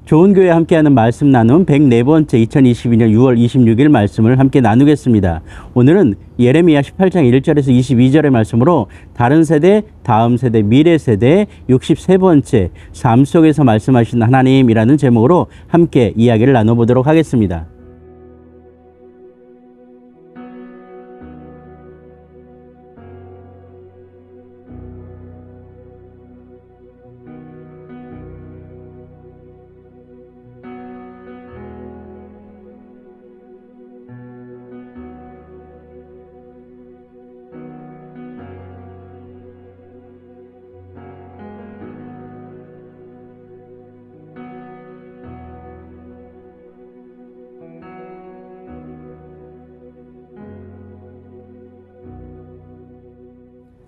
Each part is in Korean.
좋은 교회 함께하는 말씀 나눔 104번째 2022년 6월 26일 말씀을 함께 나누겠습니다. 오늘은 예레미야 18장 1절에서 22절의 말씀으로 다른 세대, 다음 세대, 미래 세대 63번째 삶 속에서 말씀하신 하나님이라는 제목으로 함께 이야기를 나눠보도록 하겠습니다.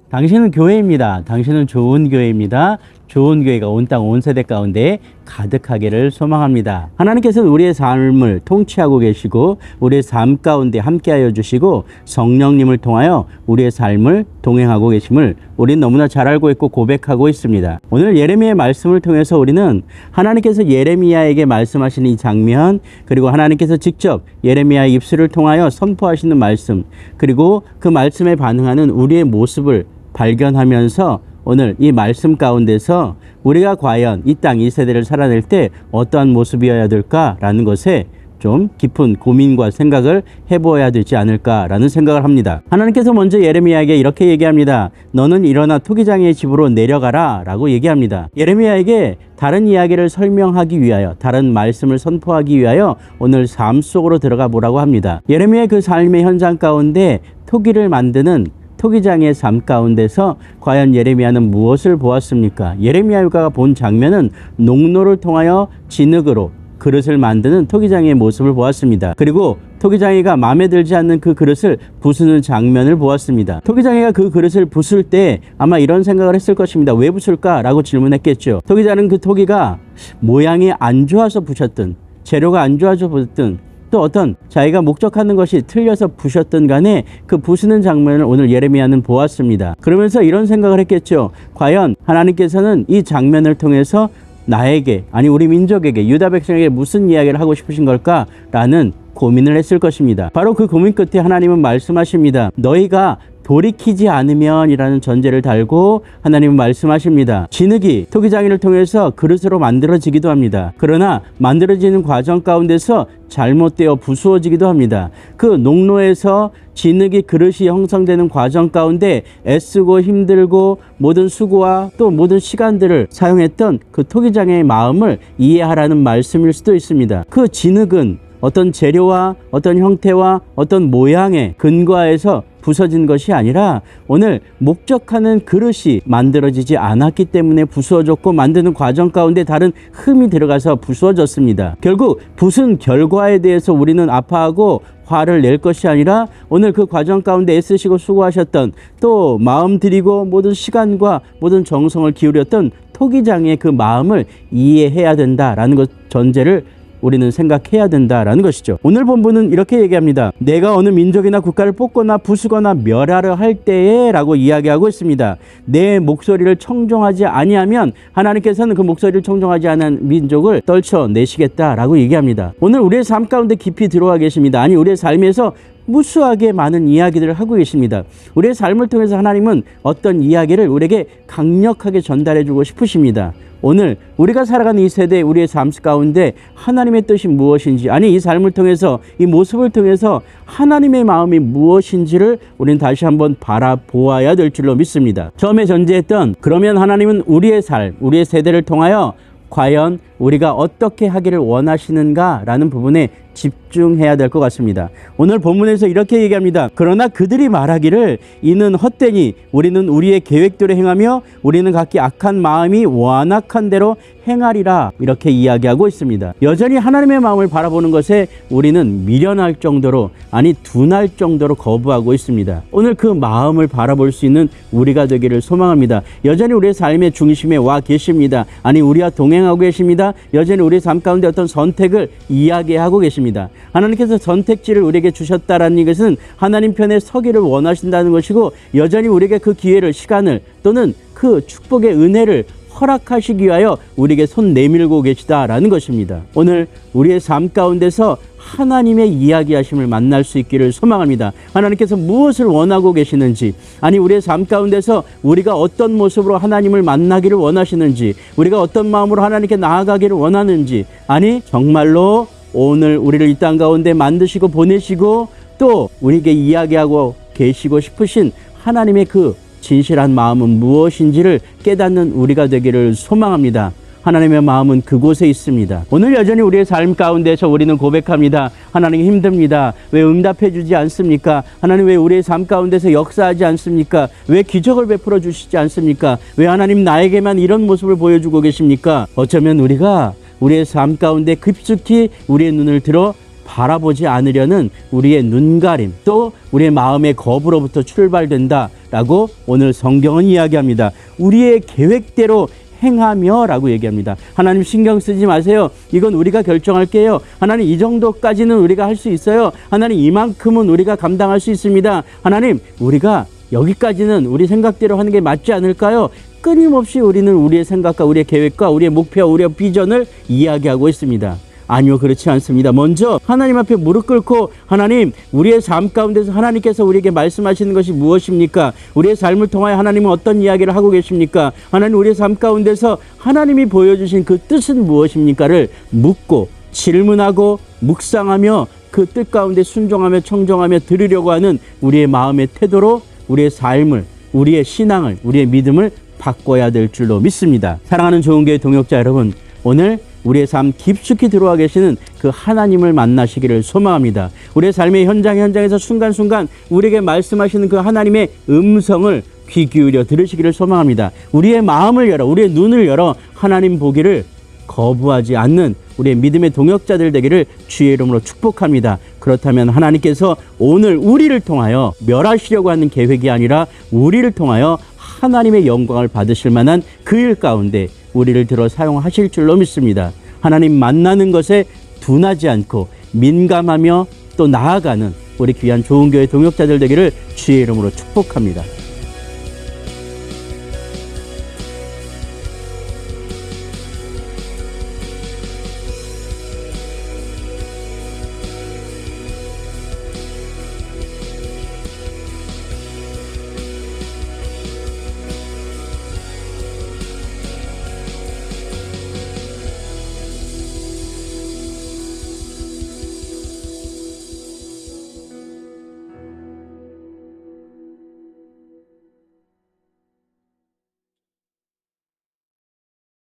당신은 교회입니다. 당신은 좋은 교회입니다. 좋은 교회가 온 땅 온 세대 가운데 가득하기를 소망합니다. 하나님께서는 우리의 삶을 통치하고 계시고 우리의 삶 가운데 함께하여 주시고 성령님을 통하여 우리의 삶을 동행하고 계심을 우리는 너무나 잘 알고 있고 고백하고 있습니다. 오늘 예레미야의 말씀을 통해서 우리는 하나님께서 예레미야에게 말씀하시는 이 장면, 그리고 하나님께서 직접 예레미야의 입술을 통하여 선포하시는 말씀, 그리고 그 말씀에 반응하는 우리의 모습을 발견하면서 오늘 이 말씀 가운데서 우리가 과연 이 땅 이 세대를 살아낼 때 어떠한 모습이어야 될까라는 것에 좀 깊은 고민과 생각을 해보아야 되지 않을까라는 생각을 합니다. 하나님께서 먼저 예레미야에게 이렇게 얘기합니다. 너는 일어나 토기장의 집으로 내려가라 라고 얘기합니다. 예레미야에게 다른 이야기를 설명하기 위하여, 다른 말씀을 선포하기 위하여 오늘 삶 속으로 들어가 보라고 합니다. 예레미야의 그 삶의 현장 가운데 토기를 만드는 토기장의 삶 가운데서 과연 예레미야는 무엇을 보았습니까? 예레미야가 본 장면은 농노를 통하여 진흙으로 그릇을 만드는 토기장의 모습을 보았습니다. 그리고 토기장이가 마음에 들지 않는 그 그릇을 부수는 장면을 보았습니다. 토기장이가 그 그릇을 부술 때 아마 이런 생각을 했을 것입니다. 왜 부술까? 라고 질문했겠죠. 토기장은 그 토기가 모양이 안 좋아서 부셨든, 재료가 안 좋아서 부셨든, 또 어떤 자기가 목적하는 것이 틀려서 부셨던 간에 그 부수는 장면을 오늘 예레미야는 보았습니다. 그러면서 이런 생각을 했겠죠. 과연 하나님께서는 이 장면을 통해서 나에게, 아니 우리 민족에게, 유다 백성에게 무슨 이야기를 하고 싶으신 걸까라는 고민을 했을 것입니다. 바로 그 고민 끝에 하나님은 말씀하십니다. 너희가 돌이키지 않으면 이라는 전제를 달고 하나님은 말씀하십니다. 진흙이 토기장이를 통해서 그릇으로 만들어지기도 합니다. 그러나 만들어지는 과정 가운데서 잘못되어 부수어지기도 합니다. 그 농로에서 진흙이 그릇이 형성되는 과정 가운데 애쓰고 힘들고 모든 수고와 또 모든 시간들을 사용했던 그 토기장의 마음을 이해하라는 말씀일 수도 있습니다. 그 진흙은 어떤 재료와 어떤 형태와 어떤 모양에 근거해서 부서진 것이 아니라 오늘 목적하는 그릇이 만들어지지 않았기 때문에 부수어졌고, 만드는 과정 가운데 다른 흠이 들어가서 부수어졌습니다. 결국 부순 결과에 대해서 우리는 아파하고 화를 낼 것이 아니라 오늘 그 과정 가운데 애쓰시고 수고하셨던, 또 마음 들이고 모든 시간과 모든 정성을 기울였던 토기장의 그 마음을 이해해야 된다라는 것 전제를 우리는 생각해야 된다라는 것이죠. 오늘 본문은 이렇게 얘기합니다. 내가 어느 민족이나 국가를 뽑거나 부수거나 멸하려 할 때에 라고 이야기하고 있습니다. 내 목소리를 청종하지 아니하면 하나님께서는 그 목소리를 청종하지 않은 민족을 떨쳐내시겠다라고 얘기합니다. 오늘 우리의 삶 가운데 깊이 들어와 계십니다. 아니 우리의 삶에서 무수하게 많은 이야기들을 하고 계십니다. 우리의 삶을 통해서 하나님은 어떤 이야기를 우리에게 강력하게 전달해 주고 싶으십니다. 오늘 우리가 살아가는 이 세대, 우리의 삶 가운데 하나님의 뜻이 무엇인지, 아니 이 삶을 통해서, 이 모습을 통해서 하나님의 마음이 무엇인지를 우리는 다시 한번 바라보아야 될 줄로 믿습니다. 처음에 전제했던 그러면 하나님은 우리의 삶, 우리의 세대를 통하여 과연 우리가 어떻게 하기를 원하시는가 라는 부분에 집중해야 될 것 같습니다. 오늘 본문에서 이렇게 얘기합니다. 그러나 그들이 말하기를 이는 헛되니 우리는 우리의 계획대로 행하며 우리는 각기 악한 마음이 완악한 대로 행하리라, 이렇게 이야기하고 있습니다. 여전히 하나님의 마음을 바라보는 것에 우리는 미련할 정도로, 아니 둔할 정도로 거부하고 있습니다. 오늘 그 마음을 바라볼 수 있는 우리가 되기를 소망합니다. 여전히 우리의 삶의 중심에 와 계십니다. 아니 우리와 동행하고 계십니다. 여전히 우리 삶 가운데 어떤 선택을 이야기하고 계십니다. 하나님께서 선택지를 우리에게 주셨다라는 것은 하나님 편에 서기를 원하신다는 것이고, 여전히 우리에게 그 기회를, 시간을, 또는 그 축복의 은혜를 허락하시기 위하여 우리에게 손 내밀고 계시다라는 것입니다. 오늘 우리의 삶 가운데서 하나님의 이야기하심을 만날 수 있기를 소망합니다. 하나님께서 무엇을 원하고 계시는지, 아니 우리의 삶 가운데서 우리가 어떤 모습으로 하나님을 만나기를 원하시는지, 우리가 어떤 마음으로 하나님께 나아가기를 원하는지, 아니 정말로 오늘 우리를 이 땅 가운데 만드시고 보내시고 또 우리에게 이야기하고 계시고 싶으신 하나님의 그 진실한 마음은 무엇인지를 깨닫는 우리가 되기를 소망합니다. 하나님의 마음은 그곳에 있습니다. 오늘 여전히 우리의 삶 가운데서 우리는 고백합니다. 하나님 힘듭니다. 왜 응답해 주지 않습니까? 하나님 왜 우리의 삶 가운데서 역사하지 않습니까? 왜 기적을 베풀어 주시지 않습니까? 왜 하나님 나에게만 이런 모습을 보여주고 계십니까? 어쩌면 우리가 우리의 삶 가운데 깊숙이 우리의 눈을 들어 바라보지 않으려는 우리의 눈가림, 또 우리의 마음의 겁으로부터 출발된다라고 오늘 성경은 이야기합니다. 우리의 계획대로 행하며 라고 얘기합니다. 하나님 신경 쓰지 마세요. 이건 우리가 결정할게요. 하나님 이 정도까지는 우리가 할 수 있어요. 하나님 이만큼은 우리가 감당할 수 있습니다. 하나님 우리가 여기까지는 우리 생각대로 하는 게 맞지 않을까요? 끊임없이 우리는 우리의 생각과 우리의 계획과 우리의 목표, 우리의 비전을 이야기하고 있습니다. 아니요, 그렇지 않습니다. 먼저 하나님 앞에 무릎 꿇고 하나님, 우리의 삶 가운데서 하나님께서 우리에게 말씀하시는 것이 무엇입니까? 우리의 삶을 통하여 하나님은 어떤 이야기를 하고 계십니까? 하나님 우리의 삶 가운데서 하나님이 보여주신 그 뜻은 무엇입니까를 묻고 질문하고 묵상하며 그 뜻 가운데 순종하며 청정하며 들으려고 하는 우리의 마음의 태도로 우리의 삶을, 우리의 신앙을, 우리의 믿음을 바꿔야 될 줄로 믿습니다. 사랑하는 좋은교회 동역자 여러분, 오늘 우리의 삶 깊숙이 들어와 계시는 그 하나님을 만나시기를 소망합니다. 우리의 삶의 현장에서 순간순간 우리에게 말씀하시는 그 하나님의 음성을 귀 기울여 들으시기를 소망합니다. 우리의 마음을 열어, 우리의 눈을 열어 하나님 보기를 거부하지 않는 우리의 믿음의 동역자들 되기를 주의 이름으로 축복합니다. 그렇다면 하나님께서 오늘 우리를 통하여 멸하시려고 하는 계획이 아니라 우리를 통하여 하나님의 영광을 받으실 만한 그 일 가운데 우리를 들어 사용하실 줄로 믿습니다. 하나님 만나는 것에 둔하지 않고 민감하며 또 나아가는 우리 귀한 좋은 교회 동역자들 되기를 주의 이름으로 축복합니다.